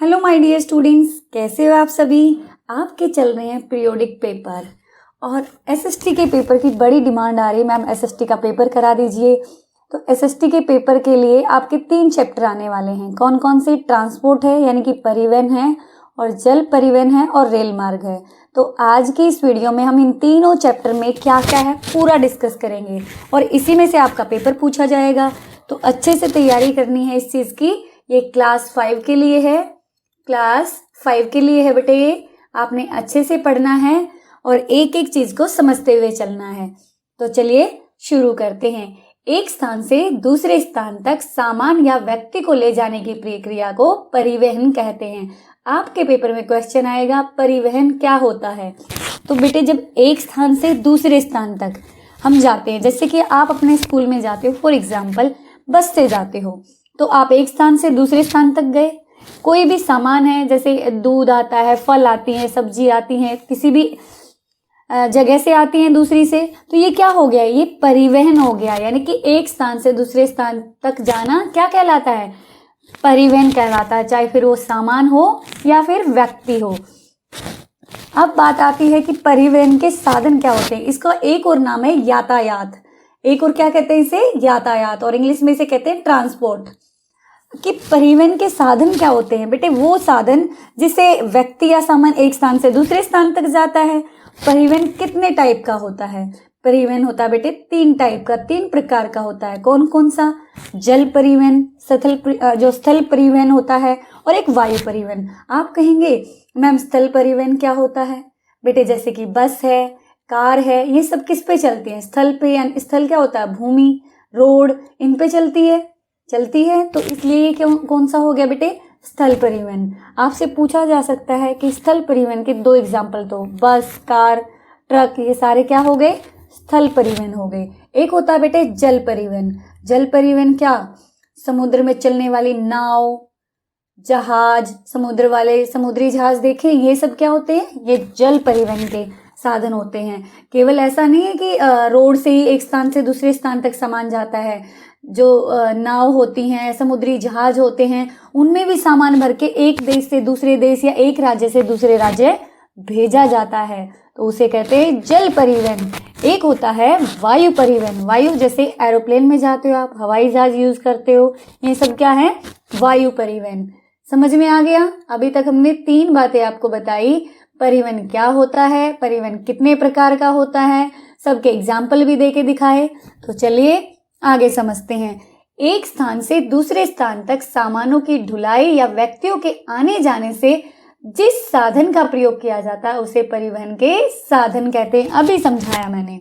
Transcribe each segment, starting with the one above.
Hello my dear students, कैसे हो आप सभी। आपके चल रहे हैं पीरियोडिक पेपर और एसएसटी के पेपर की बड़ी डिमांड आ रही है। मैम एसएसटी का पेपर करा दीजिए। तो एसएसटी के पेपर के लिए आपके 3 चैप्टर आने वाले हैं। कौन कौन से? ट्रांसपोर्ट है यानी कि परिवहन है, और जल परिवहन है, और रेल मार्ग है। तो आज की इस वीडियो में हम इन तीनों चैप्टर में क्या क्या है पूरा डिस्कस करेंगे और इसी में से आपका पेपर पूछा जाएगा। तो अच्छे से तैयारी करनी है इस चीज़ की। ये क्लास 5 के लिए है, क्लास 5 के लिए है बेटे। ये आपने अच्छे से पढ़ना है और एक एक चीज को समझते हुए चलना है। तो चलिए शुरू करते हैं। एक स्थान से दूसरे स्थान तक सामान या व्यक्ति को ले जाने की प्रक्रिया को परिवहन कहते हैं। आपके पेपर में क्वेश्चन आएगा परिवहन क्या होता है। तो बेटे जब एक स्थान से दूसरे स्थान तक हम जाते हैं, जैसे कि आप अपने स्कूल में जाते हो, फॉर एग्जाम्पल बस से जाते हो, तो आप एक स्थान से दूसरे स्थान तक गए। कोई भी सामान है, जैसे दूध आता है, फल आती हैं, सब्जी आती हैं, किसी भी जगह से आती हैं दूसरी से, तो ये क्या हो गया? ये परिवहन हो गया। यानी कि एक स्थान से दूसरे स्थान तक जाना क्या कहलाता है? परिवहन कहलाता है, चाहे फिर वो सामान हो या फिर व्यक्ति हो। अब बात आती है कि परिवहन के साधन क्या होते हैं। इसका एक और नाम है यातायात। एक और क्या कहते हैं इसे? यातायात, और इंग्लिश में इसे कहते हैं ट्रांसपोर्ट। कि परिवहन के साधन क्या होते हैं बेटे? वो साधन जिससे व्यक्ति या सामान एक स्थान से दूसरे स्थान तक जाता है। परिवहन कितने टाइप का होता है? परिवहन होता है बेटे 3 टाइप का, 3 प्रकार का होता है। कौन कौन सा? जल परिवहन, स्थल परिवहन होता है, और एक वायु परिवहन। आप कहेंगे मैम स्थल परिवहन क्या होता है? बेटे जैसे कि बस है, कार है, ये सब किस पे चलती है? स्थल पे। यानी स्थल क्या होता है? भूमि, रोड, इन पे चलती है। तो इसलिए ये कौन सा हो गया बेटे? स्थल परिवहन। आपसे पूछा जा सकता है कि स्थल परिवहन के 2 एग्जाम्पल दो। बस, कार, ट्रक, ये सारे क्या हो गए? स्थल परिवहन हो गए। एक होता है बेटे जल परिवहन। जल परिवहन क्या? समुद्र में चलने वाली नाव, जहाज, समुद्री जहाज देखे, ये सब क्या होते हैं? ये जल परिवहन के साधन होते हैं। केवल ऐसा नहीं है कि रोड से ही एक स्थान से दूसरे स्थान तक सामान जाता है। जो नाव होती हैं, समुद्री जहाज होते हैं, उनमें भी सामान भर के एक देश से दूसरे देश या एक राज्य से दूसरे राज्य भेजा जाता है, तो उसे कहते हैं जल परिवहन। एक होता है वायु परिवहन। वायु जैसे एरोप्लेन में जाते हो आप, हवाई जहाज यूज करते हो, ये सब क्या है? वायु परिवहन। समझ में आ गया? अभी तक हमने 3 बातें आपको बताई। परिवहन क्या होता है, परिवहन कितने प्रकार का होता है, सबके एग्जाम्पल भी देके दिखाए। तो चलिए आगे समझते हैं। एक स्थान से दूसरे स्थान तक सामानों की ढुलाई या व्यक्तियों के आने जाने से जिस साधन का प्रयोग किया जाता है उसे परिवहन के साधन कहते हैं। अभी समझाया मैंने।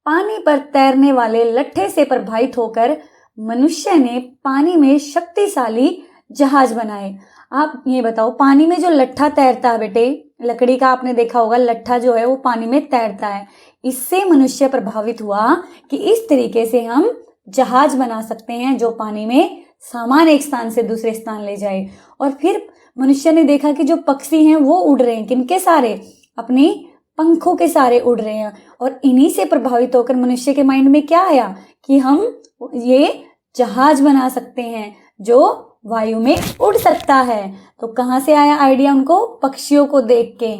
पानी पर तैरने वाले लट्ठे से प्रभावित होकर मनुष्य ने पानी में शक्तिशाली जहाज बनाए। आप ये बताओ, पानी में जो लट्ठा तैरता है बेटे, लकड़ी का आपने देखा होगा, लट्ठा जो है वो पानी में तैरता है। इससे मनुष्य प्रभावित हुआ कि इस तरीके से हम जहाज बना सकते हैं जो पानी में सामान एक स्थान से दूसरे स्थान ले जाए। और फिर मनुष्य ने देखा कि जो पक्षी हैं वो उड़ रहे हैं, किनके सारे? अपनी पंखों के सारे उड़ रहे हैं। और इन्हीं से प्रभावित होकर मनुष्य के माइंड में क्या आया कि हम ये जहाज बना सकते हैं जो वायु में उड़ सकता है। तो कहाँ से आया आइडिया उनको? पक्षियों को देख के।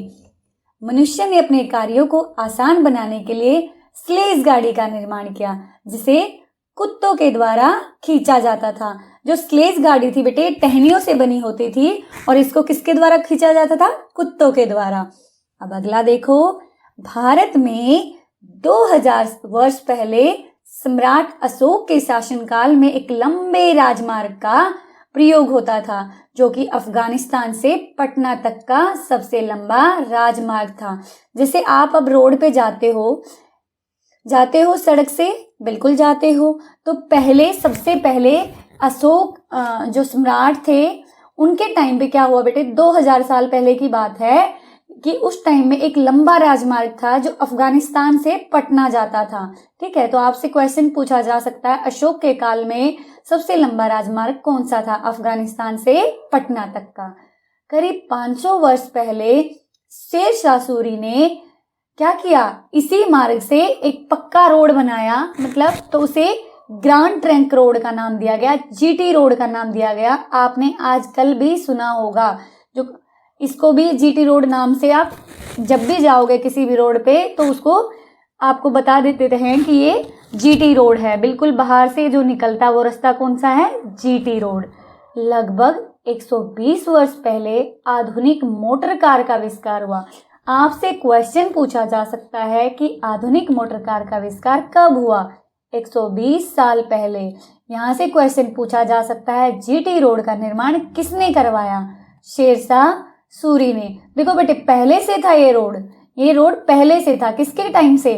मनुष्य ने अपने कार्यों को आसान बनाने के लिए स्लेज गाड़ी का निर्माण किया, जिसे कुत्तों के द्वारा खींचा जाता था। जो स्लेज गाड़ी थी बेटे टहनियों से बनी होती थी, और इसको किसके द्वारा खींचा जाता था? कुत्तों के द्वारा। अब अगला देखो, भारत में 2000 वर्ष पहले सम्राट अशोक के शासनकाल में एक लंबे राजमार्ग का प्रयोग होता था, जो कि अफगानिस्तान से पटना तक का सबसे लंबा राजमार्ग था। जैसे आप अब रोड पे जाते हो सड़क से, बिल्कुल जाते हो, तो सबसे पहले अशोक जो सम्राट थे, उनके टाइम पे क्या हुआ बेटे? 2000 साल पहले की बात है कि उस टाइम में एक लंबा राजमार्ग था जो अफगानिस्तान से पटना जाता था। ठीक है, तो आपसे क्वेश्चन पूछा जा सकता है अशोक के काल में सबसे लंबा राजमार्ग कौन सा था अफगानिस्तान से पटना तक का? करीब 500 वर्ष पहले शेरशाह सूरी ने क्या किया? इसी मार्ग से एक पक्का रोड बनाया, मतलब तो उसे ग्रांड ट्रंक रोड का नाम दिया गया, जीटी रोड का नाम दिया गया। आपने आजकल भी सुना होगा, जो इसको भी जीटी रोड नाम से आप जब भी जाओगे किसी भी रोड पे तो उसको आपको बता देते हैं कि ये जीटी रोड है। बिल्कुल बाहर से जो निकलता वो रास्ता कौन सा है? GT road. लगभग 120 वर्ष पहले आधुनिक मोटर कार का आविष्कार हुआ। आपसे क्वेश्चन पूछा जा सकता है कि आधुनिक मोटर कार का आविष्कार कब हुआ? 120 साल पहले। यहाँ से क्वेश्चन पूछा जा सकता है जीटी रोड का निर्माण किसने करवाया? शेरशाह सूरी ने। देखो बेटे, पहले से था ये रोड पहले से था। किसके टाइम से?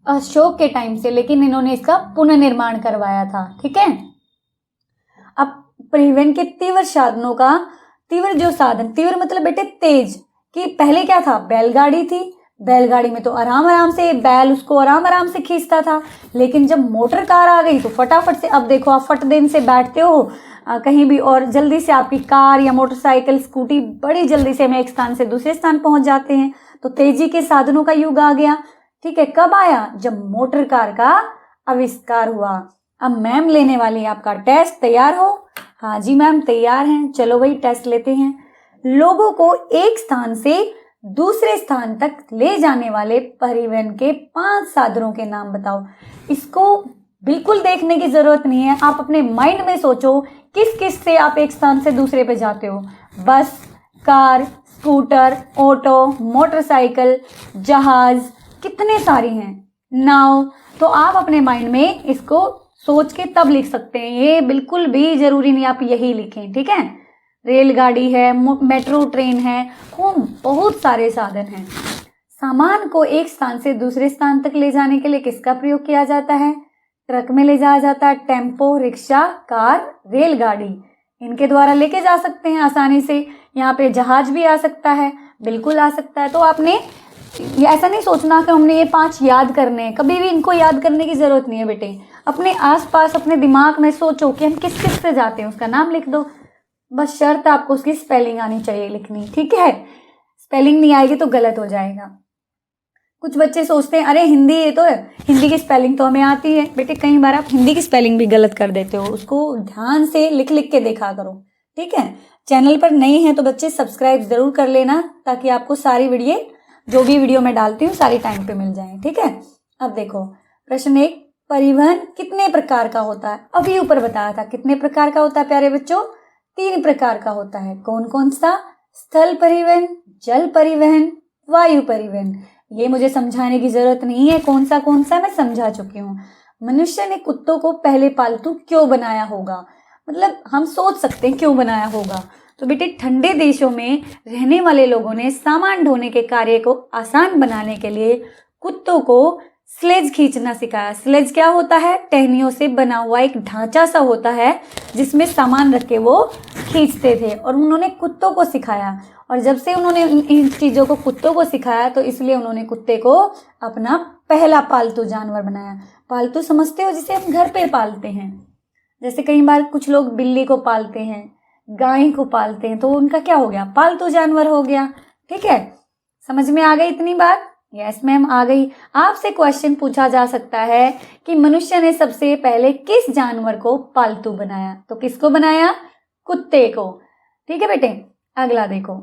अशोक के टाइम से, लेकिन इन्होंने इसका पुनर्निर्माण करवाया था। ठीक है। अब परिवहन के तीव्र साधनों का, तीव्र मतलब बेटे तेज, कि पहले क्या था? बैलगाड़ी थी। बैलगाड़ी में तो आराम से बैल उसको आराम से खींचता था, लेकिन जब मोटर कार आ गई तो फटाफट से, अब देखो आप फट देन से बैठते हो कहीं भी और जल्दी से आपकी कार या मोटरसाइकिल, स्कूटी बड़ी जल्दी से हम एक स्थान से दूसरे स्थान पहुंच जाते हैं। तो तेजी के साधनों का युग आ गया। ठीक है। कब आया? जब मोटर कार का आविष्कार हुआ। अब मैम लेने वाली आपका टेस्ट। तैयार हो? हाँ जी मैम तैयार हैं। चलो भाई टेस्ट लेते हैं। लोगों को एक स्थान से दूसरे स्थान तक ले जाने वाले परिवहन के 5 साधनों के नाम बताओ। इसको बिल्कुल देखने की जरूरत नहीं है, आप अपने माइंड में सोचो किस किस से आप एक स्थान से दूसरे पे जाते हो। बस, कार, स्कूटर, ऑटो, मोटरसाइकिल, जहाज, कितने सारी हैं, नाव। तो आप अपने माइंड में इसको सोच के तब लिख सकते हैं। ये बिल्कुल भी जरूरी नहीं आप यही लिखें। ठीक है। रेलगाड़ी है, मेट्रो ट्रेन है, खूब बहुत सारे साधन हैं। सामान को एक स्थान से दूसरे स्थान तक ले जाने के लिए किसका प्रयोग किया जाता है? ट्रक में ले जाया जाता है, टेम्पो, रिक्शा, कार, रेलगाड़ी, इनके द्वारा लेके जा सकते हैं आसानी से। यहाँ पे जहाज भी आ सकता है, बिल्कुल आ सकता है। तो आपने ऐसा नहीं सोचना कि हमने ये 5 याद करने हैं, कभी भी इनको याद करने की जरूरत नहीं है बेटे। अपने आसपास अपने दिमाग में सोचो कि हम किस किस से जाते हैं, उसका नाम लिख दो। बस शर्त आपको उसकी स्पेलिंग आनी चाहिए लिखनी। ठीक है। स्पेलिंग नहीं आएगी तो गलत हो जाएगा। कुछ बच्चे सोचते हैं अरे हिंदी, ये तो है, हिंदी की स्पेलिंग तो हमें आती है। बेटे कई बार आप हिंदी की स्पेलिंग भी गलत कर देते हो, उसको ध्यान से लिख लिख के देखा करो। ठीक है। चैनल पर नए हैं तो बच्चे सब्सक्राइब जरूर कर लेना, ताकि आपको सारी वीडियो, जो भी वीडियो मैं डालती हूँ, सारी टाइम पे मिल जाए। ठीक है। अब देखो प्रश्न 1, परिवहन कितने प्रकार का होता है? अभी ऊपर बताया था कितने प्रकार का होता है प्यारे बच्चों? 3 प्रकार का होता है। कौन कौन सा? स्थल परिवहन, जल परिवहन, वायु परिवहन। ये मुझे समझाने की जरूरत नहीं है कौन सा मैं समझा चुकी हूँ। मनुष्य ने कुत्तों को पहले पालतू क्यों बनाया होगा? मतलब हम सोच सकते हैं क्यों बनाया होगा। तो बेटे ठंडे देशों में रहने वाले लोगों ने सामान ढोने के कार्य को आसान बनाने के लिए कुत्तों को स्लेज खींचना सिखाया। स्लेज क्या होता है? टहनियों से बना हुआ एक ढांचा सा होता है जिसमें सामान रख के वो खींचते थे, और उन्होंने कुत्तों को सिखाया। और जब से उन्होंने इन चीज़ों को कुत्तों को सिखाया तो इसलिए उन्होंने कुत्ते को अपना पहला पालतू जानवर बनाया। पालतू समझते हो जिसे हम घर पे पालते हैं। जैसे कई बार कुछ लोग बिल्ली को पालते हैं, गाय को पालते हैं, तो उनका क्या हो गया? पालतू जानवर हो गया। ठीक है। समझ में आ गई इतनी बात? यस मैम आ गई। आपसे क्वेश्चन पूछा जा सकता है कि मनुष्य ने सबसे पहले किस जानवर को पालतू बनाया? तो किसको बनाया? कुत्ते को। ठीक है बेटे। अगला देखो,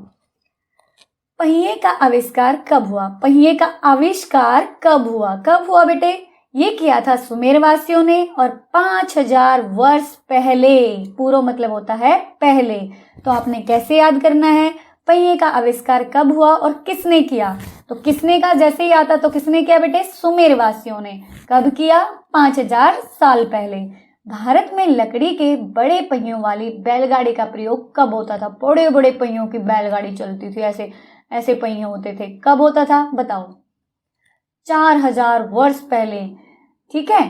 पहिए का आविष्कार कब हुआ? पहिए का आविष्कार कब हुआ? कब हुआ बेटे? ये किया था सुमेरवासियों ने, और 5000 वर्ष पहले। पूर्व मतलब होता है पहले। तो आपने कैसे याद करना है? पहिए का आविष्कार कब हुआ और किसने किया? तो किसने का जैसे ही आता तो किसने किया बेटे? सुमेरवासियों ने। कब किया? 5000 साल पहले। भारत में लकड़ी के बड़े पहियों वाली बैलगाड़ी का प्रयोग कब होता था? बड़े बड़े पहियों की बैलगाड़ी चलती थी, ऐसे ऐसे पहिए होते थे। कब होता था बताओ? 4000 वर्ष पहले। ठीक है।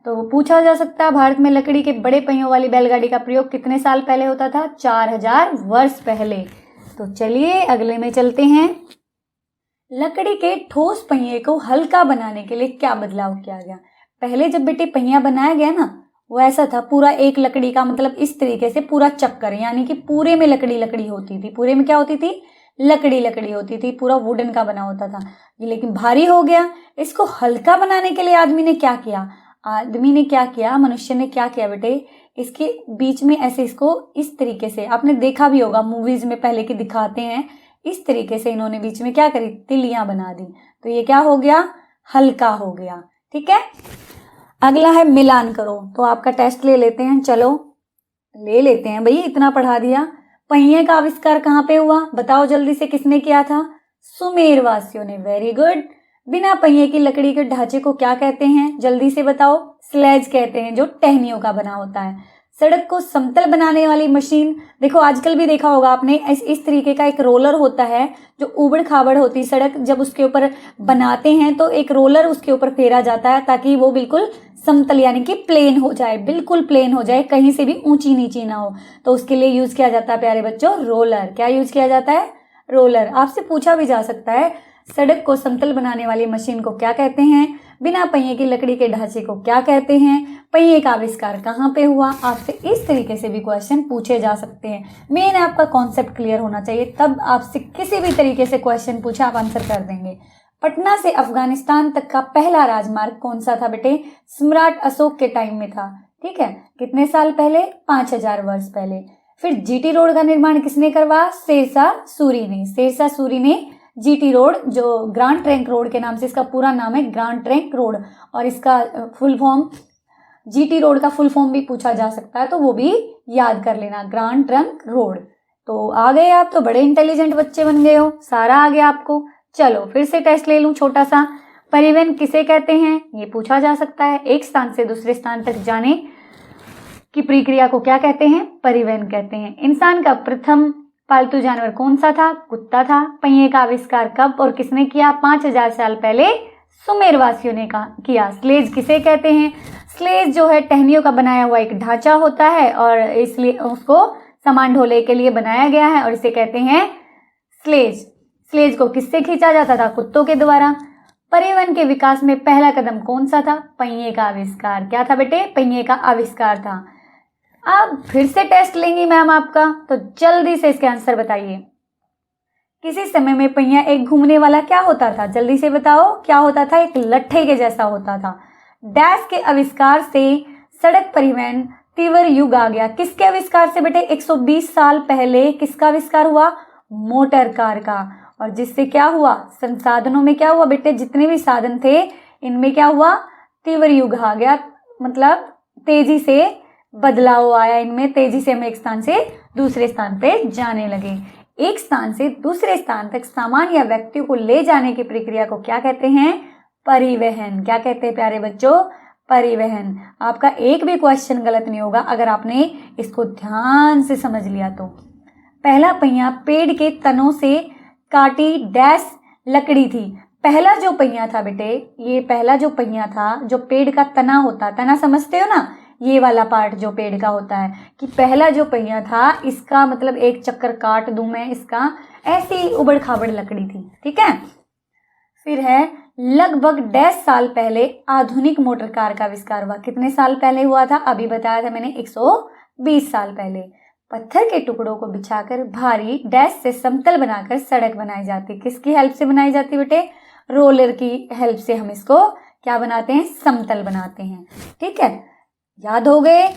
तो पूछा जा सकता है भारत में लकड़ी के बड़े पहियों वाली बैलगाड़ी का प्रयोग कितने साल पहले होता था? 4000 वर्ष पहले। तो चलिए अगले में चलते हैं। लकड़ी के ठोस पहिए को हल्का बनाने के लिए क्या बदलाव किया गया? पहले जब बेटे पहिया बनाया गया ना, वो ऐसा था, पूरा एक लकड़ी का, मतलब इस तरीके से पूरा चक्कर, यानी कि पूरे में लकड़ी लकड़ी होती थी। पूरे में क्या होती थी? लकड़ी लकड़ी होती थी, पूरा वुडन का बना होता था। ये लेकिन भारी हो गया। इसको हल्का बनाने के लिए आदमी ने क्या किया? आदमी ने क्या किया, मनुष्य ने क्या किया बेटे, इसके बीच में ऐसे इसको इस तरीके से, आपने देखा भी होगा मूवीज में पहले की दिखाते हैं, इस तरीके से इन्होंने बीच में क्या करी, तिलियां बना दी। तो ये क्या हो गया, हल्का हो गया। ठीक है, अगला है मिलान करो। तो आपका टेस्ट ले लेते हैं, चलो ले लेते हैं भाई, इतना पढ़ा दिया। पहिए का आविष्कार कहाँ पे हुआ, बताओ जल्दी से, किसने किया था, सुमेर वासियों ने। Very good. बिना पहिए की लकड़ी के ढांचे को क्या कहते हैं, जल्दी से बताओ, स्लेज कहते हैं, जो टहनियों का बना होता है। सड़क को समतल बनाने वाली मशीन, देखो आजकल भी देखा होगा आपने, इस तरीके का एक रोलर होता है, जो उबड़ खाबड़ होती सड़क, जब उसके ऊपर बनाते हैं तो एक रोलर उसके ऊपर फेरा जाता है ताकि वो बिल्कुल समतल यानी कि प्लेन हो जाए, बिल्कुल प्लेन हो जाए, कहीं से भी ऊंची नीची ना हो। तो उसके लिए यूज किया जाता है प्यारे बच्चों, रोलर। क्या यूज किया जाता है, रोलर। आपसे पूछा भी जा सकता है, सड़क को समतल बनाने वाली मशीन को क्या कहते हैं, बिना पहिए की लकड़ी के ढांचे को क्या कहते हैं, पहिए का आविष्कार कहाँ पे हुआ। आपसे इस तरीके से भी क्वेश्चन पूछे जा सकते हैं। मेन आपका कॉन्सेप्ट क्लियर होना चाहिए, तब आपसे किसी भी तरीके से क्वेश्चन पूछे आप आंसर कर देंगे। पटना से अफगानिस्तान तक का पहला राजमार्ग कौन सा था बेटे, सम्राट अशोक के टाइम में था। ठीक है, कितने साल पहले, 5000 वर्ष पहले। फिर जीटी रोड का निर्माण किसने करवाया, शेरशाह सूरी ने। शेरशाह सूरी ने जीटी रोड, जो ग्रांड ट्रंक रोड के नाम से, इसका पूरा नाम है ग्रांड ट्रंक रोड, और इसका फुल फॉर्म, जीटी रोड का फुल फॉर्म भी पूछा जा सकता है, तो वो भी याद कर लेना, ग्रांड ट्रंक रोड। तो आ गए आप, तो बड़े इंटेलिजेंट बच्चे बन गए हो, सारा आ गया आपको। चलो फिर से टेस्ट ले लूं छोटा सा। परिवहन किसे कहते हैं, ये पूछा जा सकता है। एक स्थान से दूसरे स्थान तक जाने की प्रक्रिया को क्या कहते हैं, परिवहन कहते हैं। इंसान का प्रथम पालतू जानवर कौन सा था, कुत्ता था। पहिए का आविष्कार कब और किसने किया, 5000 साल पहले सुमेर वासियों ने किया। स्लेज किसे कहते हैं, स्लेज जो है टहनियों का बनाया हुआ एक ढांचा होता है, और इसलिए उसको सामान ढोने के लिए बनाया गया है, और इसे कहते हैं स्लेज। स्लेज को किससे खींचा जाता था, कुत्तों के द्वारा। परिवहन के विकास में पहला कदम कौन सा था, पहिए का आविष्कार। क्या था बेटे, पहिए का आविष्कार था। अब फिर से टेस्ट लेंगी मैम आपका, तो जल्दी से इसके आंसर बताइए। किसी समय में पहिया एक घूमने वाला क्या होता था, जल्दी से बताओ, क्या होता था, एक लट्ठे के जैसा होता था। डैश के आविष्कार से सड़क परिवहन तीव्र युग आ गया। किसके आविष्कार से बेटे, 120 साल पहले किसका आविष्कार हुआ, मोटर कार का। और जिससे क्या हुआ, संसाधनों में क्या हुआ बेटे, जितने भी साधन थे इनमें क्या हुआ, तीव्र युग आ गया, मतलब तेजी से बदलाव आया इनमें, तेजी से हम एक स्थान से दूसरे स्थान पे जाने लगे। एक स्थान से दूसरे स्थान तक सामान या व्यक्ति को ले जाने की प्रक्रिया को क्या कहते हैं, परिवहन। क्या कहते हैं प्यारे बच्चों, परिवहन। आपका एक भी क्वेश्चन गलत नहीं होगा अगर आपने इसको ध्यान से समझ लिया तो। पहला पहिया पेड़ के तनों से काटी डैश लकड़ी थी। पहला जो पहिया था बेटे, ये पहला जो पहिया था, जो पेड़ का तना होता, तना समझते हो ना, ये वाला पार्ट जो पेड़ का होता है, कि पहला जो पहिया था इसका मतलब एक चक्कर काट दूं मैं इसका, ऐसी उबड़ खाबड़ लकड़ी थी। ठीक है, फिर है लगभग 1.5 साल पहले आधुनिक मोटर कार का आविष्कार हुआ। कितने साल पहले हुआ था, अभी बताया था मैंने, 120 साल पहले। पत्थर के टुकड़ों को बिछाकर भारी डैश से समतल बनाकर सड़क बनाई जाती। किसकी हेल्प से बनाई जाती बेटे, रोलर की हेल्प से हम इसको क्या बनाते हैं, समतल बनाते हैं। ठीक है, याद हो गए,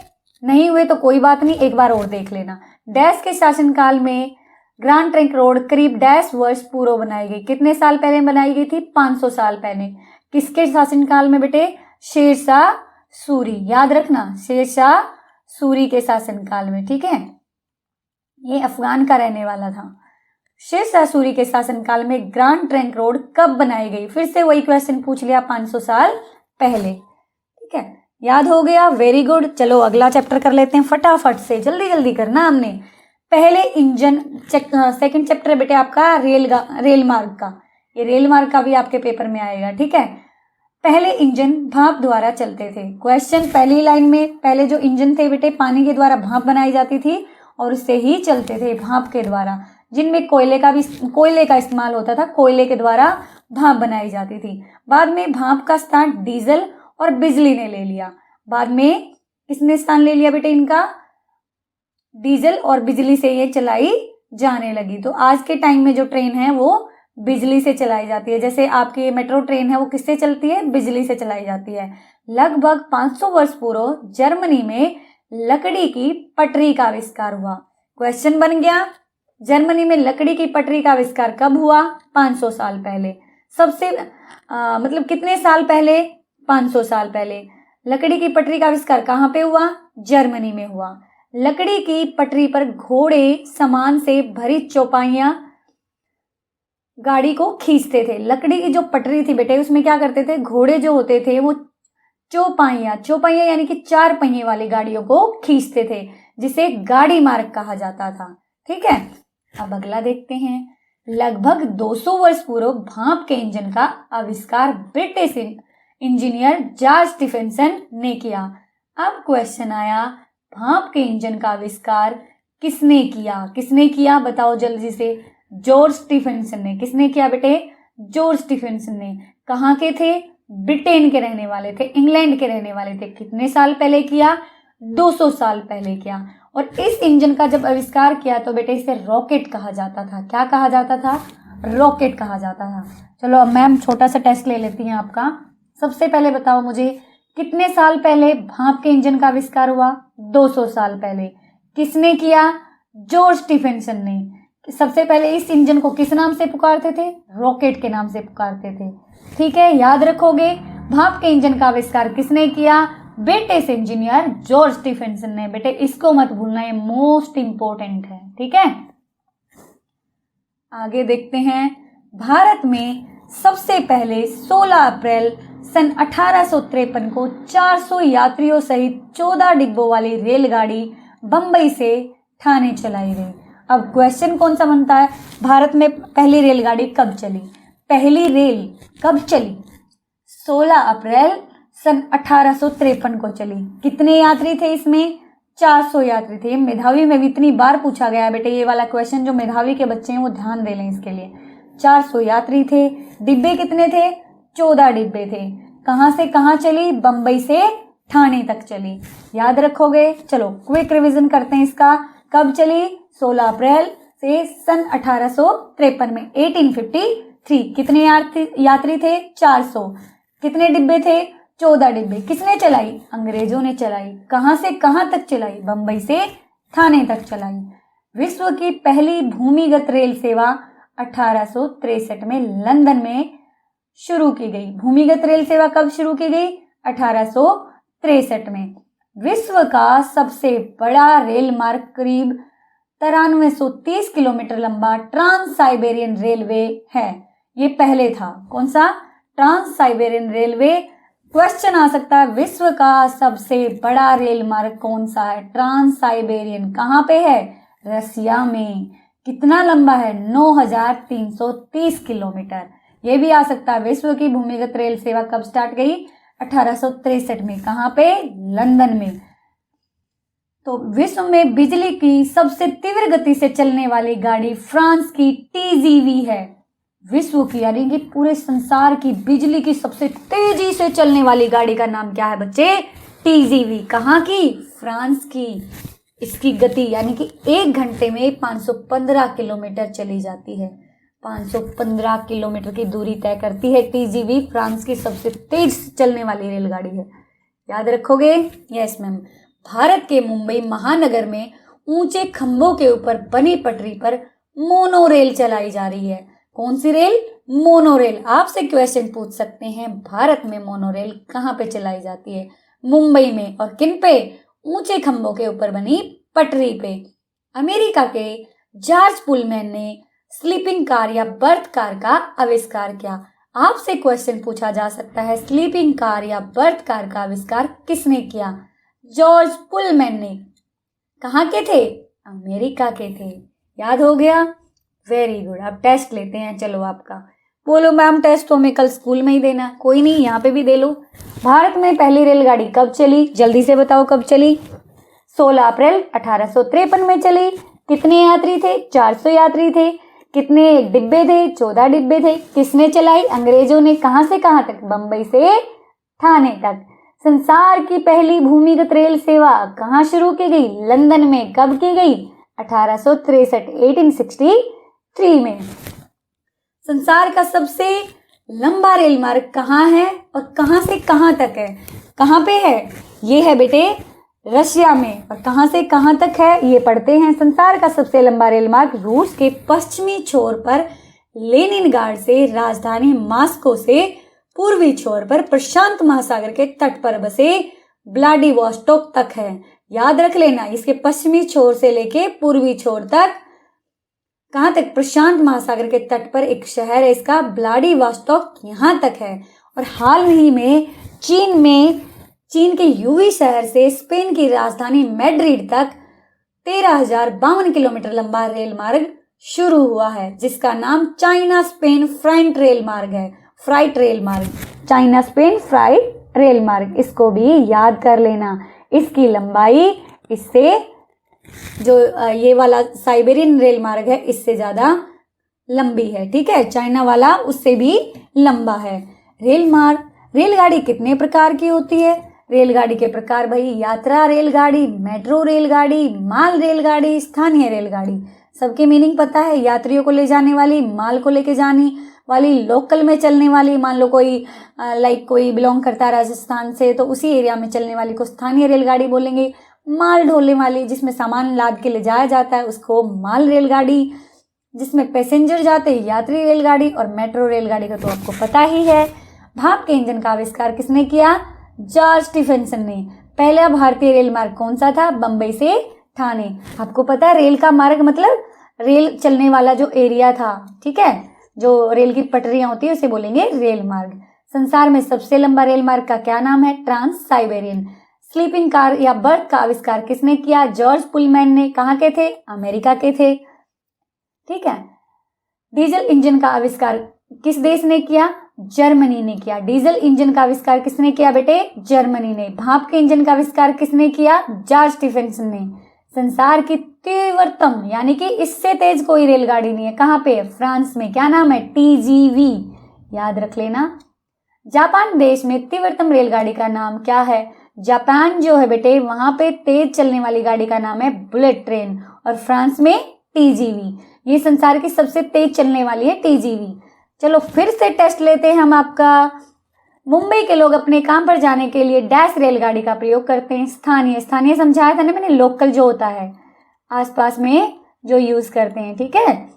नहीं हुए तो कोई बात नहीं, एक बार और देख लेना। डैश के शासनकाल में ग्रांड ट्रंक रोड करीब डैश वर्ष पूर्व बनाई गई। कितने साल पहले बनाई गई थी, 500 साल पहले। किसके शासनकाल में बेटे, शेरशाह सूरी, याद रखना, शेरशाह सूरी के शासनकाल में। ठीक है, ये अफगान का रहने वाला था। शेरशाह सूरी के शासनकाल में ग्रांड ट्रंक रोड कब बनाई गई, फिर से वही क्वेश्चन पूछ लिया, 500 साल पहले। ठीक है, याद हो गया, वेरी गुड। चलो अगला चैप्टर कर लेते हैं फटाफट से, जल्दी जल्दी करना हमने। पहले इंजन, सेकंड चैप्टर बेटे आपका रेल मार्ग का, ये रेल मार्ग का भी आपके पेपर में आएगा। ठीक है, पहले इंजन भाप द्वारा चलते थे। क्वेश्चन पहली लाइन में, पहले जो इंजन थे बेटे पानी के द्वारा भाप बनाई जाती थी और उससे ही चलते थे, भाप के द्वारा, जिनमें कोयले का इस्तेमाल होता था, कोयले के द्वारा भाप बनाई जाती थी। बाद में भाप का स्थान डीजल और बिजली ने ले लिया। बाद में किसने स्थान ले लिया बेटे इनका, डीजल और बिजली से ये चलाई जाने लगी। तो आज के टाइम में जो ट्रेन है वो बिजली से चलाई जाती है। जैसे आपकी मेट्रो ट्रेन है वो किससे चलती है? बिजली से चलाई जाती है। लगभग 500 वर्ष पूर्व जर्मनी में लकड़ी की पटरी का आविष्कार हुआ। क्वेश्चन बन गया, जर्मनी में लकड़ी की पटरी का आविष्कार कब हुआ? 500 साल पहले। सबसे मतलब कितने साल पहले? 500 साल पहले। लकड़ी की पटरी का आविष्कार कहाँ पे हुआ? जर्मनी में हुआ। लकड़ी की पटरी पर घोड़े सामान से भरी चौपाइयां गाड़ी को खींचते थे। लकड़ी की जो पटरी थी बेटे उसमें क्या करते थे? घोड़े जो होते थे वो चौपाइयां यानी कि 4 पहिए वाली गाड़ियों को खींचते थे, जिसे गाड़ी मार्ग कहा जाता था। ठीक है, अब अगला देखते हैं। लगभग 200 वर्ष पूर्व भाप के इंजन का आविष्कार ब्रिटिश इंजीनियर जॉर्ज स्टीफेंसन ने किया। अब क्वेश्चन आया, भाप के इंजन का आविष्कार किसने किया? किसने किया बताओ जल्दी से? जॉर्ज स्टीफेंसन ने। किसने किया बेटे? जॉर्ज स्टीफेंसन ने। कहाँ के थे? ब्रिटेन के रहने वाले थे, इंग्लैंड के रहने वाले थे। कितने साल पहले किया? 200 साल पहले किया। और इस इंजन का जब आविष्कार किया तो बेटे इसे रॉकेट कहा जाता था। क्या कहा जाता था? रॉकेट कहा जाता था। चलो अब मैम छोटा सा टेस्ट ले लेती हैं आपका। सबसे पहले बताओ मुझे, कितने साल पहले भाप के इंजन का आविष्कार हुआ? 200 साल पहले। किसने किया? जॉर्ज स्टीफेंसन ने। सबसे पहले इस इंजन को किस नाम से पुकारते थे? रॉकेट के नाम से पुकारते थे। ठीक है, याद रखोगे। भाप के इंजन का आविष्कार किसने किया? ब्रिटिश इंजीनियर जॉर्ज स्टीफेंसन ने। बेटे इसको मत भूलना, ये मोस्ट इंपॉर्टेंट है। ठीक है, आगे देखते हैं। भारत में सबसे पहले 16 अप्रैल सन 1853 को 400 यात्रियों सहित 14 डिब्बों वाली रेलगाड़ी बंबई से ठाणे चलाई गई। अब क्वेश्चन कौन सा बनता है? भारत में पहली रेलगाड़ी कब चली? पहली रेल कब चली? 16 अप्रैल सन 1853 को चली। कितने यात्री थे इसमें? 400 यात्री थे। मेधावी में भी इतनी बार पूछा गया है बेटे ये वाला क्वेश्चन, जो मेधावी के बच्चे हैं वो ध्यान दे लें इसके लिए। 400 यात्री थे। डिब्बे कितने थे? 14 डिब्बे थे। कहाँ से कहाँ चली? बंबई से ठाणे तक चली। याद रखोगे। चलो क्विक रिवीजन करते हैं इसका। कब चली? 16 अप्रैल से सन 1853 में, 1853। कितने यात्री थे? 400। कितने डिब्बे थे? 14 डिब्बे। किसने चलाई? अंग्रेजों ने चलाई। कहां से कहां तक चलाई? बंबई से ठाणे तक चलाई। विश्व की पहली भूमिगत रेल सेवा 1863 में लंदन में शुरू की गई। भूमिगत रेल सेवा कब शुरू की गई? 1863 में। विश्व का सबसे बड़ा रेल मार्ग करीब 9330 किलोमीटर लंबा ट्रांस साइबेरियन रेलवे है। ये पहले था। कौन सा? Trans Siberian railway. क्वेश्चन आ सकता है, विश्व का सबसे बड़ा रेल मार्ग कौन सा है? Trans Siberian. कहाँ पे है? रसिया में। कितना लंबा है? 9330 किलोमीटर। ये भी आ सकता है, विश्व की भूमिगत रेल सेवा कब स्टार्ट गई? 1863 में। कहाँ पे? लंदन में। तो विश्व में बिजली की सबसे तीव्र गति से चलने वाली गाड़ी फ्रांस की टीजीवी है। विश्व की यानी कि पूरे संसार की बिजली की सबसे तेजी से चलने वाली गाड़ी का नाम क्या है बच्चे? टीजीवी। कहाँ की? फ्रांस की। इसकी गति यानी कि 1 घंटे में 515 किलोमीटर चली जाती है। 515 किलोमीटर की दूरी तय करती है टीजीवी। फ्रांस की सबसे तेज चलने वाली रेलगाड़ी है। याद रखोगे? Yes ma'am. भारत के मुंबई महानगर में ऊंचे खंभों के ऊपर बनी पटरी पर मोनो रेल चलाई जा रही है। कौन सी रेल? Mono rail. आपसे क्वेश्चन पूछ सकते हैं, भारत में मोनो रेल कहाँ पे चलाई जाती है? मुंबई में। और किन पे? ऊंचे खंभों के ऊपर बनी पटरी पे। अमेरिका के जॉर्ज पुलमैन ने स्लीपिंग कार या बर्थ कार का आविष्कार किया। आपसे क्वेश्चन पूछा जा सकता है, स्लीपिंग कार या बर्थ कार का आविष्कार किसने किया? जॉर्ज पुलमैन ने। कहाँ के थे? अमेरिका के थे। याद हो गया? Very good. अब टेस्ट लेते हैं। चलो आपका बोलो मैम, टेस्ट तो हमें कल स्कूल में ही देना। कोई नहीं, यहाँ पे भी दे लो। भारत में पहली रेलगाड़ी कब चली? जल्दी से बताओ कब चली? 16 अप्रैल 1853 में चली। कितने यात्री थे? 400 यात्री थे। कितने डिब्बे थे? 14 डिब्बे थे। किसने चलाई? अंग्रेजों ने। कहां से कहां तक? बंबई से ठाणे तक। संसार की पहली भूमिगत रेल सेवा कहां शुरू की गई? लंदन में। कब की गई? 1863 में। संसार का सबसे लंबा रेल मार्ग कहाँ है और कहाँ से कहाँ तक है? कहाँ पे है? ये है बेटे रशिया में। और कहाँ से कहाँ तक है ये पढ़ते हैं। संसार का सबसे लंबा रेल मार्ग रूस के पश्चिमी छोर पर लेनिनग्राड से राजधानी मॉस्को से पूर्वी छोर पर प्रशांत महासागर के तट पर बसे व्लादिवोस्टोक तक है। याद रख लेना, इसके पश्चिमी छोर से लेके पूर्वी छोर तक कहाँ तक? प्रशांत महासागर के तट पर एक शहर है इसका व्लादिवोस्टोक, यहाँ तक है। और हाल ही में चीन के यूवी शहर से स्पेन की राजधानी मैड्रिड तक 13,052 किलोमीटर लंबा रेल मार्ग शुरू हुआ है, जिसका नाम चाइना स्पेन फ्राइट रेल मार्ग है। फ्राइट रेल मार्ग, चाइना स्पेन फ्राइट रेल मार्ग, इसको भी याद कर लेना। इसकी लंबाई इससे जो ये वाला साइबेरियन रेल मार्ग है इससे ज्यादा लंबी है। ठीक है, चाइना वाला उससे भी लंबा है। रेलगाड़ी कितने प्रकार की होती है? रेलगाड़ी के प्रकार भाई, यात्रा रेलगाड़ी, मेट्रो रेलगाड़ी, माल रेलगाड़ी, स्थानीय रेलगाड़ी। सबकी मीनिंग पता है? यात्रियों को ले जाने वाली, माल को लेके जाने वाली, लोकल में चलने वाली। मान लो कोई बिलोंग करता है राजस्थान से तो उसी एरिया में चलने वाली को स्थानीय रेलगाड़ी बोलेंगे। माल ढोने वाली, जिसमें सामान लाद के ले जाया जाता है, उसको माल रेलगाड़ी। जिसमें पैसेंजर जाते हैं, यात्री रेलगाड़ी। और मेट्रो रेलगाड़ी का तो आपको पता ही है। भाप के इंजन का आविष्कार किसने किया? जॉर्ज स्टीफेंसन ने। पहला भारतीय रेल मार्ग कौन सा था? बंबई से ठाणे। आपको पता है रेल का मार्ग मतलब रेल चलने वाला जो एरिया था। ठीक है, जो रेल की पटरियां होती है उसे बोलेंगे रेल मार्ग। संसार में सबसे लंबा रेल मार्ग का क्या नाम है? Trans Siberian. स्लीपिंग कार या बर्थ का आविष्कार किसने किया? जॉर्ज पुलमैन ने। कहाँ के थे? अमेरिका के थे। ठीक है, डीजल इंजन का आविष्कार किस देश ने किया? जर्मनी ने किया। डीजल इंजन का आविष्कार किसने किया बेटे? जर्मनी ने। भाप के इंजन का आविष्कार किसने किया? जॉर्ज स्टीफेंसन ने। संसार की तीव्रतम यानी कि इससे तेज कोई रेलगाड़ी नहीं है। कहाँ पे? फ्रांस में। क्या नाम है? TGV। याद रख लेना। जापान देश में तीव्रतम रेलगाड़ी का नाम क्या है? जापान जो है बेटे वहां पे तेज चलने वाली गाड़ी का नाम है बुलेट ट्रेन। और फ्रांस में TGV। ये संसार की सबसे तेज चलने वाली है TGV। चलो फिर से टेस्ट लेते हैं हम आपका। मुंबई के लोग अपने काम पर जाने के लिए डैश रेलगाड़ी का प्रयोग करते हैं। स्थानीय समझाया था ना मैंने, लोकल जो होता है आसपास में जो यूज करते हैं। ठीक है,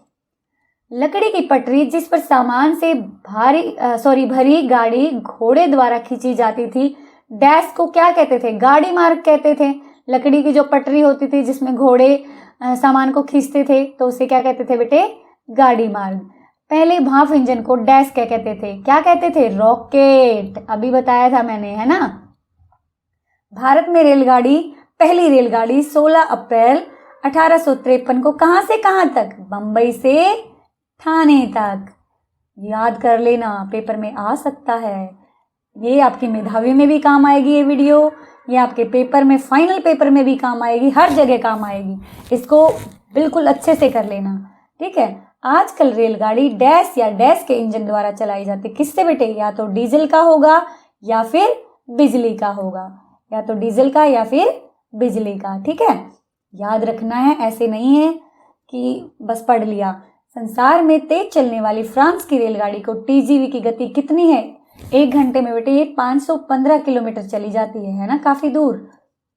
लकड़ी की पटरी जिस पर सामान से भरी गाड़ी घोड़े द्वारा खींची जाती थी, डैश को क्या कहते थे? गाड़ी मार्ग कहते थे। लकड़ी की जो पटरी होती थी जिसमें घोड़े सामान को खींचते थे तो उसे क्या कहते थे बेटे? गाड़ी मार्ग। पहले भाप इंजन को डैश क्या कहते थे? क्या कहते थे? रॉकेट। अभी बताया था मैंने, है ना। भारत में पहली रेलगाड़ी 16 अप्रैल 1853 को कहां से कहां तक? बंबई से ठाणे तक। याद कर लेना, पेपर में आ सकता है। ये आपकी मेधावी में भी काम आएगी ये वीडियो, ये आपके पेपर में, फाइनल पेपर में भी काम आएगी, हर जगह काम आएगी। इसको बिल्कुल अच्छे से कर लेना। ठीक है, आजकल रेलगाड़ी डैश या डैश के इंजन द्वारा चलाई जाती है। किससे बेटे? या तो डीजल का होगा या फिर बिजली का होगा। या तो डीजल का या फिर बिजली का। ठीक है, याद रखना है, ऐसे नहीं है कि बस पढ़ लिया। संसार में तेज चलने वाली फ्रांस की रेलगाड़ी को TGV की गति कितनी है? 1 घंटे में बेटे ये 515 किलोमीटर चली जाती है ना। काफी दूर।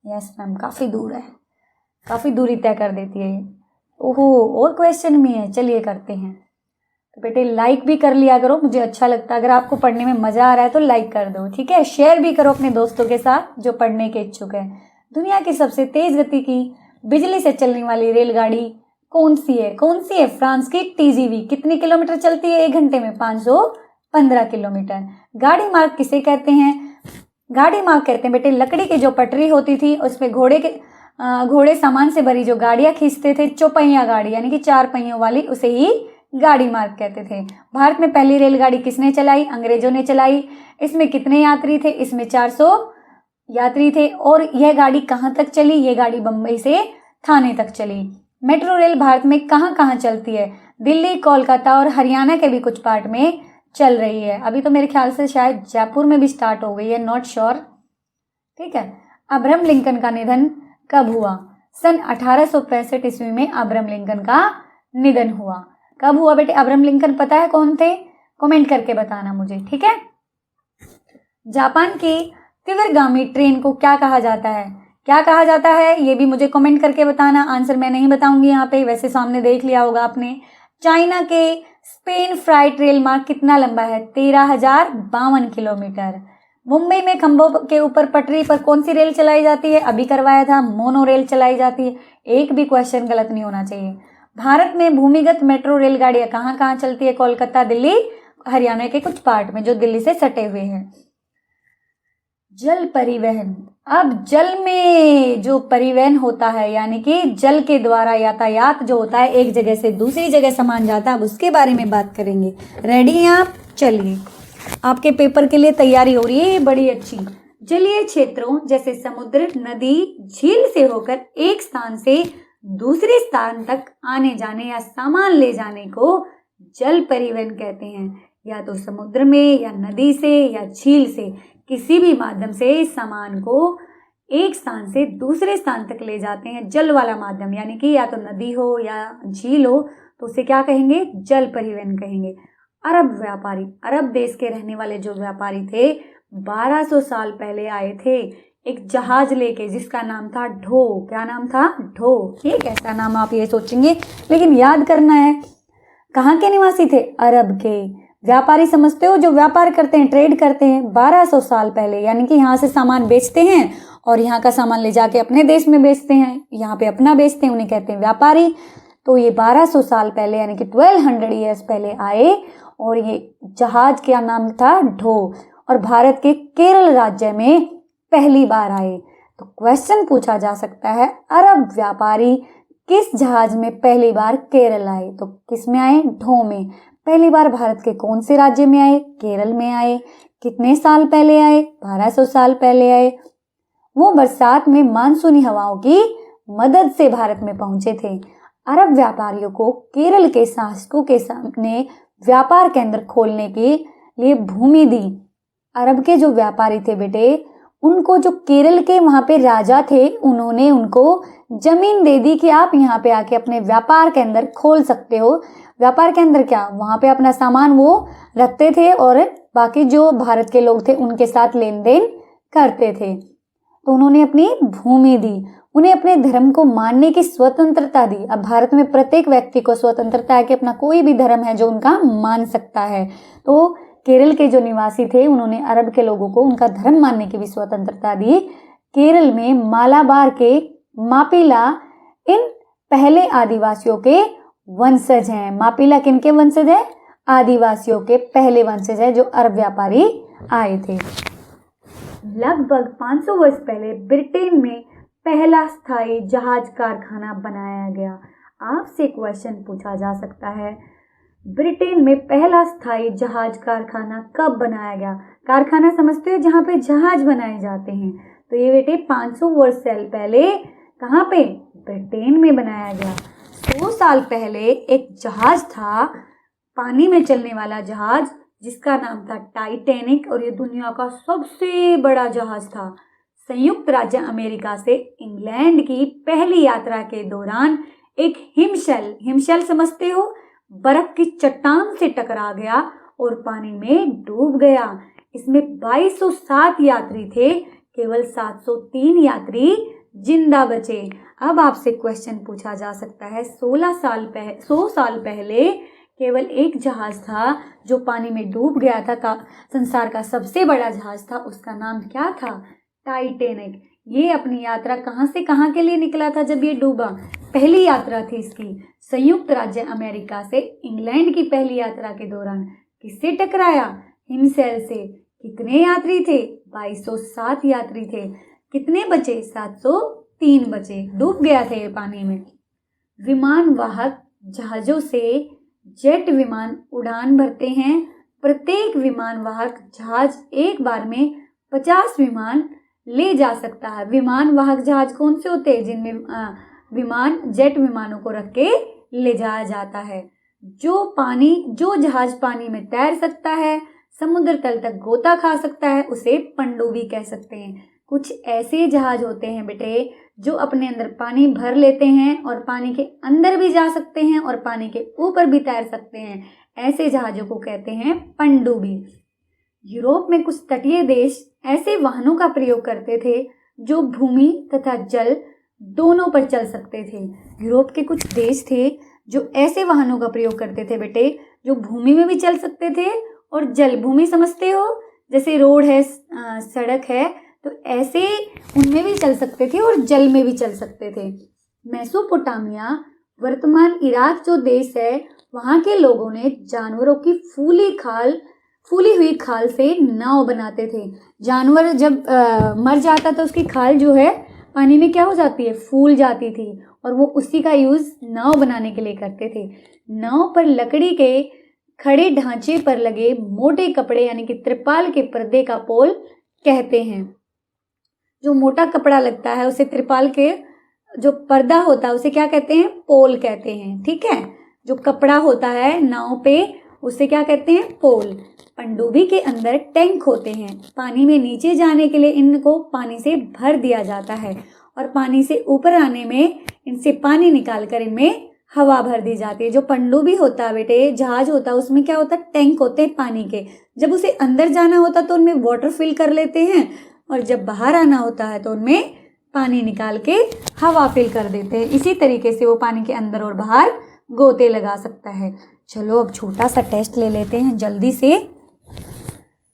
यस मैम, काफी दूर है, काफी दूरी तय कर देती है। ओहो, और क्वेश्चन भी है, चलिए करते हैं। तो बेटे लाइक भी कर लिया करो, मुझे अच्छा लगता है। अगर आपको पढ़ने में मजा आ रहा है तो लाइक कर दो। ठीक है, शेयर भी करो अपने दोस्तों के साथ जो पढ़ने के इच्छुक है। दुनिया की सबसे तेज गति की बिजली से चलने वाली रेलगाड़ी कौन सी है? फ्रांस की TGV। कितनी किलोमीटर चलती है 1 घंटे में? 515 किलोमीटर। गाड़ी मार्ग किसे कहते हैं? गाड़ी मार्ग कहते हैं बेटे लकड़ी की जो पटरी होती थी उसमें घोड़े सामान से भरी जो गाड़ियां खींचते थे, चौपहिया गाड़ी यानी कि 4 पहियों वाली, उसे ही गाड़ी मार्ग कहते थे। भारत में पहली रेलगाड़ी किसने चलाई? अंग्रेजों ने चलाई। इसमें कितने यात्री थे? इसमें 400 यात्री थे। और यह गाड़ी कहाँ तक चली? यह गाड़ी बंबई से ठाणे तक चली। मेट्रो रेल भारत में कहाँ कहाँ चलती है? दिल्ली, कोलकाता और हरियाणा के भी कुछ पार्ट में चल रही है। अभी तो मेरे ख्याल से शायद जयपुर में भी स्टार्ट हो गई है, नॉट श्योर। ठीक है, अब्राहम लिंकन का निधन कब हुआ? सन 1865 ईस्वी में अब्राहम लिंकन का निधन हुआ। कब हुआ बेटे? अब्राहम लिंकन पता है कौन थे? कमेंट करके बताना मुझे, ठीक है। जापान की तीव्रगामी ट्रेन को क्या कहा जाता है? क्या कहा जाता है ये भी मुझे कमेंट करके बताना। आंसर मैं नहीं बताऊंगी यहाँ पे, वैसे सामने देख लिया होगा आपने। चाइना के स्पेन फ्राइट रेल मार्ग कितना लंबा है? 13,052 किलोमीटर। मुंबई में खंभों के ऊपर पटरी पर कौन सी रेल चलाई जाती है? अभी करवाया था, मोनो रेल चलाई जाती है। एक भी क्वेश्चन गलत नहीं होना चाहिए। भारत में भूमिगत मेट्रो रेलगाड़ियां कहाँ कहाँ चलती है? कोलकाता, दिल्ली, हरियाणा के कुछ पार्ट में जो दिल्ली से सटे हुए हैं। जल परिवहन, अब जल में जो परिवहन होता है यानी कि जल के द्वारा यातायात जो होता है, एक जगह से दूसरी जगह सामान जाता है, अब उसके बारे में बात करेंगे। रेडी हैं आप? चलिए, आपके पेपर के लिए तैयारी हो रही है बड़ी अच्छी। जलीय क्षेत्रों जैसे समुद्र, नदी, झील से होकर एक स्थान से दूसरे स्थान तक आने जाने या सामान ले जाने को जल परिवहन कहते हैं। या तो समुद्र में या नदी से या झील से किसी भी माध्यम से सामान को एक स्थान से दूसरे स्थान तक ले जाते हैं, जल वाला माध्यम, यानी कि या तो नदी हो या झील हो, तो उसे क्या कहेंगे? जल परिवहन कहेंगे। अरब व्यापारी, अरब देश के रहने वाले जो व्यापारी थे 1200 साल पहले आए थे एक जहाज लेके जिसका नाम था ढो। क्या नाम था? ढो। ये कैसा नाम आप ये सोचेंगे, लेकिन याद करना है। कहाँ के निवासी थे? अरब के। व्यापारी समझते हो जो व्यापार करते हैं, ट्रेड करते हैं 1200 साल पहले, यानी कि यहाँ से सामान बेचते हैं और यहाँ का सामान ले जाके अपने देश में बेचते हैं, यहाँ पे अपना बेचते हैं, उन्हें कहते हैं व्यापारी। तो ये 1200 साल पहले यानी कि 1200 ईयर्स पहले आए और ये जहाज का नाम था ढो और भारत के केरल राज्य में पहली बार आए। तो क्वेश्चन पूछा जा सकता है, अरब व्यापारी किस जहाज में पहली बार केरल आए? तो किस में आए? ढो में। पहली बार भारत के कौन से राज्य में आए? केरल में आए। कितने साल पहले आए? 1200 साल पहले आए। वो बरसात में मानसूनी हवाओं की मदद से भारत में पहुंचे थे। अरब व्यापारियों को केरल के शासकों के सामने व्यापार केंद्र खोलने के लिए भूमि दी। अरब के जो व्यापारी थे बेटे, उनको जो केरल के वहां पे राजा थे, उन्होंने उनको जमीन दे दी कि आप यहाँ पे आके अपने व्यापार केंद्र खोल सकते हो। व्यापार केंद्र क्या, वहां पे अपना सामान वो रखते थे और बाकी जो भारत के लोग थे उनके साथ लेन देन करते थे। तो उन्होंने अपनी भूमि दी, उन्हें अपने धर्म को मानने की स्वतंत्रता दी। अब भारत में प्रत्येक व्यक्ति को स्वतंत्रता है कि अपना कोई भी धर्म है जो उनका मान सकता है। तो केरल के जो निवासी थे उन्होंने अरब के लोगों को उनका धर्म मानने की भी स्वतंत्रता दी। केरल में मालाबार के मापिला इन पहले आदिवासियों के वंशज हैं। मापिला किनके वंशज है? आदिवासियों के पहले वंशज है जो अरब व्यापारी आए थे। लगभग 500 वर्ष पहले ब्रिटेन में पहला स्थायी जहाज कारखाना बनाया गया। आपसे क्वेश्चन पूछा जा सकता है, ब्रिटेन में पहला स्थायी जहाज कारखाना कब बनाया गया? कारखाना समझते हो जहाँ पे जहाज बनाए जाते हैं। तो ये बेटे 500 वर्ष साल पहले कहाँ पे? ब्रिटेन में बनाया गया। 100 साल पहले एक जहाज था, पानी में चलने वाला जहाज, जिसका नाम था टाइटैनिक, और ये दुनिया का सबसे बड़ा जहाज था। संयुक्त राज्य अमेरिका से इंग्लैंड की पहली यात्रा के दौरान एक हिमशैल समझते हो, बर्फ की चट्टान से टकरा गया और पानी में डूब गया। इसमें 2207 यात्री थे, केवल 703 यात्री जिंदा बचे। अब आपसे क्वेश्चन पूछा जा सकता है, 100 साल पहले केवल एक जहाज था जो पानी में डूब गया था, संसार का सबसे बड़ा जहाज था, उसका नाम क्या था? टाइटैनिक। ये अपनी यात्रा कहाँ से कहाँ के लिए निकला था जब ये डूबा? पहली यात्रा थी इसकी संयुक्त राज्य अमेरिका से इंग्लैंड की पहली यात्रा के दौरान किससे टकराया? हिमशैल से। कितने यात्री थे? 2207 यात्री थे। कितने बचे? 703 बचे। डूब गया था ये पानी में। विमान वाहक जहाजों से जेट विमान उड़ान भरते हैं। प्रत्येक विमान वाहक जहाज एक बार में 50 विमान ले जा सकता है। विमान वाहक जहाज कौन से होते हैं? जिनमें विमान जेट विमानों को रख के ले जाया जाता है। जो जहाज पानी में तैर सकता है, समुद्र तल तक गोता खा सकता है, उसे पनडुब्बी कह सकते हैं। कुछ ऐसे जहाज होते हैं बेटे जो अपने अंदर पानी भर लेते हैं और पानी के अंदर भी जा सकते हैं और पानी के ऊपर भी तैर सकते हैं। ऐसे जहाज़ों को कहते हैं पनडुब्बी। यूरोप में कुछ तटीय देश ऐसे वाहनों का प्रयोग करते थे जो भूमि तथा जल दोनों पर चल सकते थे। यूरोप के कुछ देश थे जो ऐसे वाहनों का प्रयोग करते थे बेटे जो भूमि में भी चल सकते थे और जल, भूमि समझते हो, जैसे रोड है, सड़क है, तो ऐसे उनमें भी चल सकते थे और जल में भी चल सकते थे। मेसोपोटामिया, वर्तमान इराक जो देश है, वहाँ के लोगों ने जानवरों की फूली हुई खाल से नाव बनाते थे। जानवर जब मर जाता था उसकी खाल जो है पानी में क्या हो जाती है, फूल जाती थी, और वो उसी का यूज़ नाव बनाने के लिए करते थे। नाव पर लकड़ी के खड़े ढांचे पर लगे मोटे कपड़े यानी कि त्रिपाल के पर्दे का पोल कहते हैं। जो मोटा कपड़ा लगता है उसे त्रिपाल के जो पर्दा होता है उसे क्या कहते हैं, पोल कहते हैं। ठीक है, जो कपड़ा होता है नाव पे उसे क्या कहते हैं, पोल। पनडुब्बी के अंदर टैंक होते हैं। पानी में नीचे जाने के लिए इनको पानी से भर दिया जाता है और पानी से ऊपर आने में इनसे पानी निकाल कर इनमें हवा भर दी जाती है। जो पनडुब्बी होता है बेटे, जहाज होता है, उसमें क्या होता है, टैंक होते हैं पानी के। जब उसे अंदर जाना होता है तो उनमें वाटर फिल कर लेते हैं और जब बाहर आना होता है तो उनमें पानी निकाल के हवा फिल कर देते हैं। इसी तरीके से वो पानी के अंदर और बाहर गोते लगा सकता है। चलो अब छोटा सा टेस्ट ले लेते हैं जल्दी से।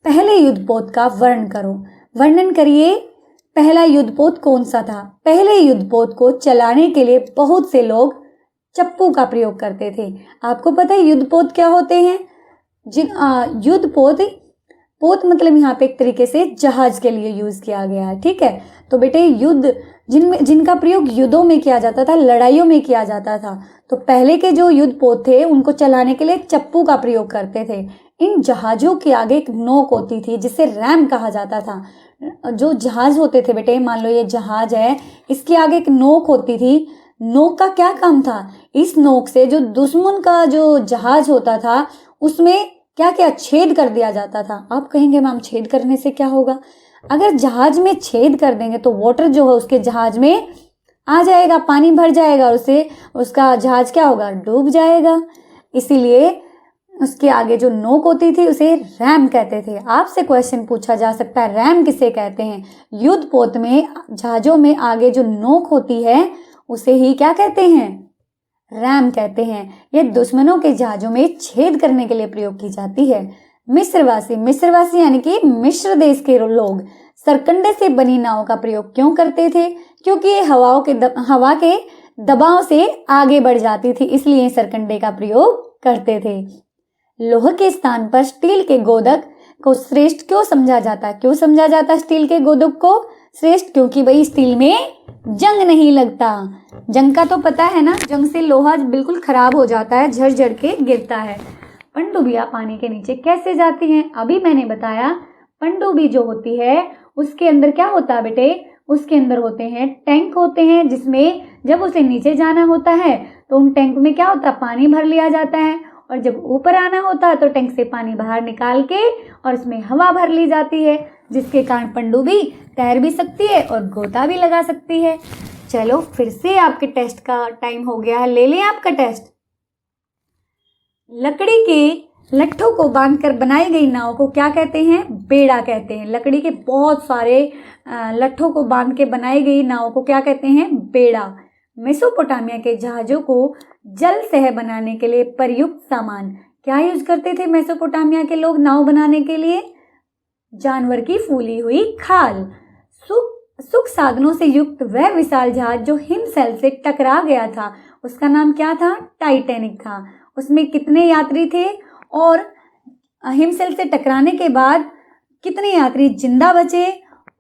पहले युद्धपोत का वर्णन करिए। पहला युद्धपोत कौन सा था? पहले युद्धपोत को चलाने के लिए बहुत से लोग चप्पू का प्रयोग करते थे। आपको पता है युद्धपोत क्या होते हैं? पोत मतलब यहाँ पे एक तरीके से जहाज के लिए यूज किया गया है। ठीक है, तो बेटे युद्ध जिनका प्रयोग युद्धों में किया जाता था, लड़ाइयों में किया जाता था, तो पहले के जो युद्धपोत थे उनको चलाने के लिए चप्पू का प्रयोग करते थे। इन जहाजों के आगे एक नोक होती थी जिसे रैम कहा जाता था। जो जहाज होते थे बेटे, मान लो ये जहाज है, इसके आगे एक नोक होती थी। नोक का क्या काम था? इस नोक से जो दुश्मन का जो जहाज होता था उसमें क्या क्या छेद कर दिया जाता था। आप कहेंगे मैम छेद करने से क्या होगा? अगर जहाज में छेद कर देंगे तो वाटर जो है उसके जहाज में आ जाएगा, पानी भर जाएगा और उसका जहाज क्या होगा, डूब जाएगा। इसीलिए उसके आगे जो नोक होती थी उसे रैम कहते थे। आपसे क्वेश्चन पूछा जा सकता है रैम किसे कहते हैं? युद्धपोत में जहाजों में आगे जो नोक होती है उसे ही क्या कहते हैं, रैम कहते हैं। यह दुश्मनों के जहाजों में छेद करने के लिए प्रयोग की जाती है। मिस्रवासी यानी कि मिस्र देश के लोग सरकंडे से बनी नाव का प्रयोग क्यों करते थे? क्योंकि ये हवा के दबाव से आगे बढ़ जाती थी, इसलिए सरकंडे का प्रयोग करते थे। लोह के स्थान पर स्टील के गोदक को श्रेष्ठ क्यों समझा जाता है? क्यों समझा जाता है स्टील के गोदक को श्रेष्ठ? क्योंकि भाई स्टील में जंग नहीं लगता। जंग का तो पता है ना, जंग से लोहा बिल्कुल खराब हो जाता है, झड़ के गिरता है। पनडुब्बियां पानी के नीचे कैसे जाती हैं? अभी मैंने बताया। पनडुब्बी जो होती है उसके अंदर क्या होता है बेटे? उसके अंदर होते हैं टैंक होते हैं, जिसमें जब उसे नीचे जाना होता है तो उन टैंक में क्या होता है, पानी भर लिया जाता है, और जब ऊपर आना होता है तो टैंक से पानी बाहर निकाल के और उसमें हवा भर ली जाती है, जिसके कारण पनडुब्बी तैर भी सकती है और गोता भी लगा सकती है। चलो फिर से आपके टेस्ट का टाइम हो गया है, ले लें आपका टेस्ट। लकड़ी के लट्ठों को बांधकर बनाई गई नाव को क्या कहते हैं? बेड़ा कहते हैं। लकड़ी के बहुत सारे लट्ठों को बांध के बनाई गई नाव को क्या कहते हैं? बेड़ा। मेसोपोटामिया के जहाजों को जल सह बनाने के लिए प्रयुक्त सामान क्या यूज करते थे मेसोपोटामिया के लोग नाव बनाने के लिए? जानवर की फूली हुई खाल। सुख साधनों से युक्त वह विशाल जहाज जो हिमशैल से टकरा गया था उसका नाम क्या था? टाइटैनिक था। उसमें कितने यात्री थे और हिमशैल से टकराने के बाद कितने यात्री जिंदा बचे,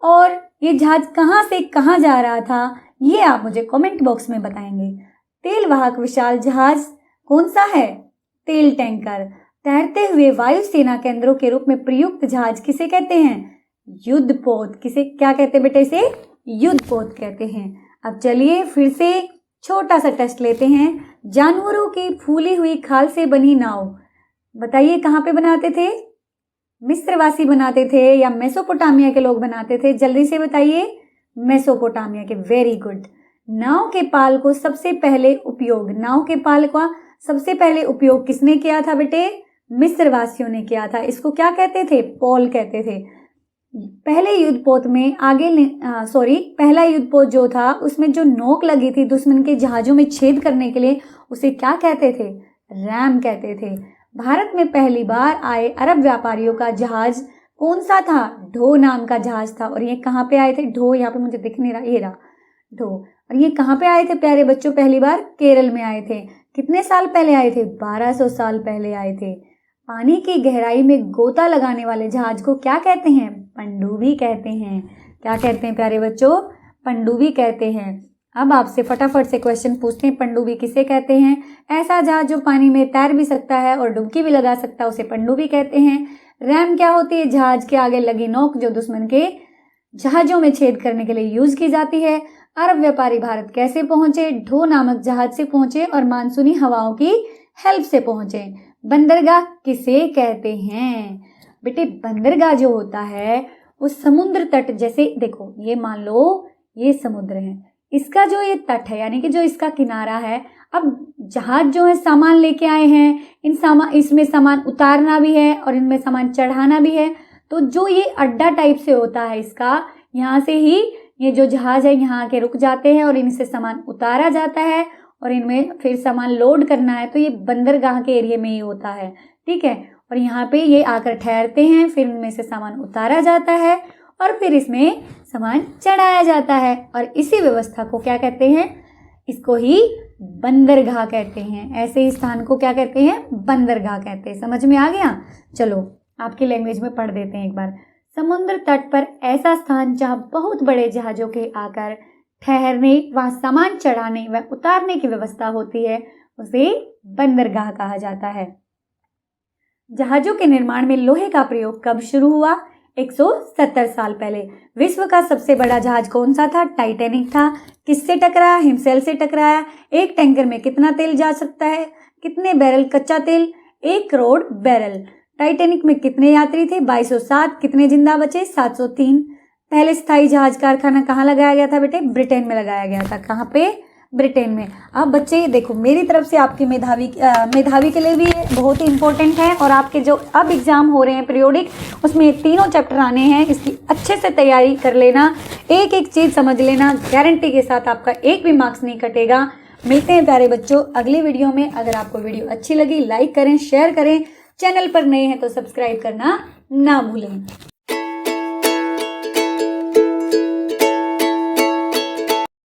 और ये जहाज कहाँ से कहाँ जा रहा था, ये आप मुझे कमेंट बॉक्स में बताएंगे। तेल वाहक विशाल जहाज कौन सा है? तेल टैंकर। तैरते हुए वायुसेना केंद्रों के रूप में प्रयुक्त जहाज किसे कहते हैं? युद्धपोत। किसे क्या कहते हैं बेटे? इसे युद्धपोत कहते हैं। अब चलिए फिर से छोटा सा टेस्ट लेते हैं। जानवरों की फूली हुई खाल से बनी नाव, बताइए कहाँ पे बनाते थे? मिस्रवासी बनाते थे या मेसोपोटामिया के लोग बनाते थे? जल्दी से बताइए। मेसोपोटामिया के, वेरी गुड। नाव के पाल को सबसे पहले उपयोग, नाव के पाल का सबसे पहले उपयोग किसने किया था बेटे? मिस्रवासियों ने किया था। इसको क्या कहते थे? पॉल कहते थे। पहले युद्धपोत में पहला युद्धपोत जो था उसमें जो नोक लगी थी दुश्मन के जहाजों में छेद करने के लिए, उसे क्या कहते थे? रैम कहते थे। भारत में पहली बार आए अरब व्यापारियों का जहाज कौन सा था? ढो नाम का जहाज था। और ये कहाँ पे आए थे? ढो, यहाँ पे मुझे दिख नहीं रहा, ये रहा ढो। और ये कहाँ पे आए थे प्यारे बच्चों? पहली बार केरल में आए थे। कितने साल पहले आए थे? 1200 साल पहले आए थे। पानी की गहराई में गोता लगाने वाले जहाज को क्या कहते हैं? पनडुब्बी कहते हैं। क्या कहते हैं प्यारे बच्चों? पनडुब्बी कहते हैं। अब आपसे फटाफट से क्वेश्चन पूछते हैं, पनडुब्बी किसे कहते हैं? ऐसा जहाज जो पानी में तैर भी सकता है और डुबकी भी लगा सकता है, उसे पनडुब्बी कहते हैं। रैम क्या होती है? जहाज के आगे लगी नोक जो दुश्मन के जहाजों में छेद करने के लिए यूज की जाती है। अरब व्यापारी भारत कैसे पहुंचे? ढो नामक जहाज से पहुंचे और मानसूनी हवाओं की हेल्प से पहुंचे। बंदरगाह किसे कहते हैं? बेटे बंदरगाह जो होता है वो समुद्र तट, जैसे देखो ये मान लो ये समुद्र है, इसका जो ये तट है यानी कि जो इसका किनारा है, अब जहाज जो है सामान लेके आए हैं, इसमें सामान उतारना भी है और इनमें सामान चढ़ाना भी है, तो जो ये अड्डा टाइप से होता है इसका, यहाँ से ही ये जो जहाज है यहाँ आके रुक जाते हैं और इनसे सामान उतारा जाता है और इनमें फिर सामान लोड करना है, तो ये बंदरगाह के एरिया में ही होता है, ठीक है। और यहाँ पे ये आकर ठहरते हैं, फिर इनमें से सामान उतारा जाता है और फिर इसमें सामान चढ़ाया जाता है, और इसी व्यवस्था को क्या कहते हैं? इसको ही बंदरगाह कहते हैं। ऐसे ही स्थान को क्या कहते हैं? बंदरगाह कहते हैं। समझ में आ गया? चलो आपकी लैंग्वेज में पढ़ देते हैं एक बार। समुद्र तट पर ऐसा स्थान जहाँ बहुत बड़े जहाजों के आकर ठहरने, वहाँ सामान चढ़ाने व उतारने की व्यवस्था होती है, उसे बंदरगाह कहा जाता है। जहाजों के निर्माण में लोहे का प्रयोग कब शुरू हुआ? 170 साल पहले। विश्व का सबसे बड़ा जहाज कौन सा था? टाइटैनिक था। किससे टकराया? हिमसेल से टकराया। एक टैंकर में कितना तेल जा सकता है? कितने बैरल कच्चा तेल? 1 करोड़ बैरल। टाइटैनिक में कितने यात्री थे? 2207। कितने जिंदा बचे? 703। पहले स्थायी जहाज कारखाना कहाँ लगाया गया था बेटे? ब्रिटेन में लगाया गया था। कहाँ पे? ब्रिटेन में। अब बच्चे देखो, मेरी तरफ से आपके मेधावी के लिए भी बहुत ही इंपॉर्टेंट है, और आपके जो अब एग्जाम हो रहे हैं पीरियोडिक, उसमें तीनों चैप्टर आने हैं, इसकी अच्छे से तैयारी कर लेना, एक एक चीज़ समझ लेना, गारंटी के साथ आपका एक भी मार्क्स नहीं कटेगा। मिलते हैं प्यारे बच्चों अगले वीडियो में। अगर आपको वीडियो अच्छी लगी लाइक करें, शेयर करें, चैनल पर नए हैं तो सब्सक्राइब करना ना भूलें।